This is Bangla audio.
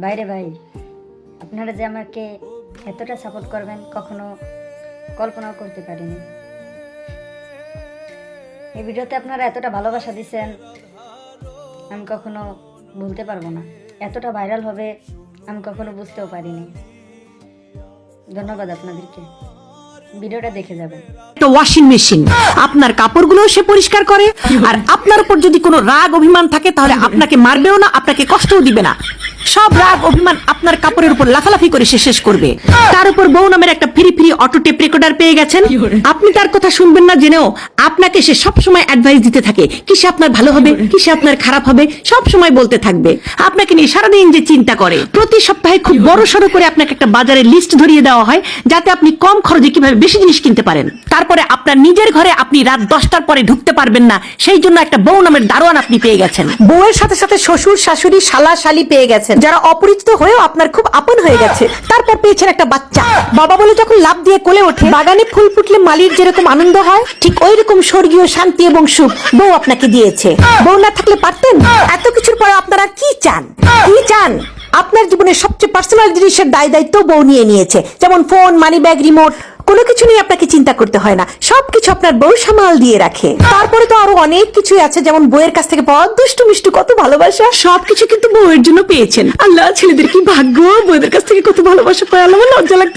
বাইরে ভাই, আপনারা যে আমাকে এতটা সাপোর্ট করবেন কখনো কল্পনাও করতে পারিনি। এই ভিডিওতে আপনারা এতটা ভালোবাসা দিচ্ছেন আমি কখনো বলতে পারবো না। এতটা ভাইরাল হবে আমি কখনো বুঝতেও পারিনি। ধন্যবাদ আপনাদেরকে, ভিডিওটা দেখে যাবেন। একটা ওয়াশিং মেশিন আপনার কাপড়গুলো সে পরিষ্কার করে, আর আপনার উপর যদি কোনো রাগ অভিমান থাকে তাহলে আপনাকে মারবেও না, আপনাকে কষ্টও দিবে না। সব রাগ অভিমান আপনার কাপড়ের উপর লাফালাফি করে সে শেষ করবে। তার উপর বউ নামের একটা free free auto tape recorder পেয়ে গেছেন। আপনি তার কথা শুনবেন না জেনেও আপনাকে সে সব সময় অ্যাডভাইস দিতে থাকে, কিসে আপনার ভালো হবে, কিসে আপনার খারাপ হবে, সব সময় বলতে থাকবে। আপনাকে নিয়ে সারাদিন যে চিন্তা করে, প্রতি সপ্তাহে খুব বড় সড়ো করে আপনাকে একটা বাজারের লিস্ট ধরিয়ে দেওয়া হয় যাতে আপনি কম খরচে কিভাবে বেশি জিনিস কিনতে পারেন। তারপরে আপনার নিজের ঘরে আপনি রাত 10টার পরে ঢুকতে পারবেন না, সেই জন্য একটা বউ নামের দারোয়ান আপনি পেয়ে গেছেন। বউয়ের সাথে সাথে শ্বশুর শাশুড়ি শালা শালি পেয়ে গেছেন, যারা অপরিচিত হয়েও আপনার খুব আপন হয়ে গেছে। তারপর পেয়েছেন একটা বাচ্চা। বাবা বলে যখন লাভ দিয়ে কোলে ওঠে, বাগানে ফুল ফুটলে মালির যেরকম আনন্দ হয়, ঠিক ওই রকম স্বর্গীয় শান্তি এবং সুখ বউ আপনাকে দিয়েছে। বউ না থাকলে পারতেন? এত কিছুর পরে আপনারা কি চান? কি চান? আপনার জীবনের সবচেয়ে পার্সোনাল জিনিসের দায় দায়িত্ব বউ নিয়ে নিয়েছে, যেমন ফোন, মানি ব্যাগ, রিমোট। কোনো কিছু নিয়ে আপনাকে চিন্তা করতে হয় না, সবকিছু আপনার বউ সামাল দিয়ে রাখে। তারপরে তো আরো অনেক কিছু আছে, যেমন বউয়ের কাছ থেকে পাওয়া দুষ্টু মিষ্টু কত ভালোবাসা। সবকিছু কিন্তু বউয়ের জন্য পেয়েছেন। আল্লাহ, ছেলেদের কি ভাগ্য, বউদের কাছ থেকে কত ভালোবাসা পায়। আল্লাহ, লজ্জা লাগতো।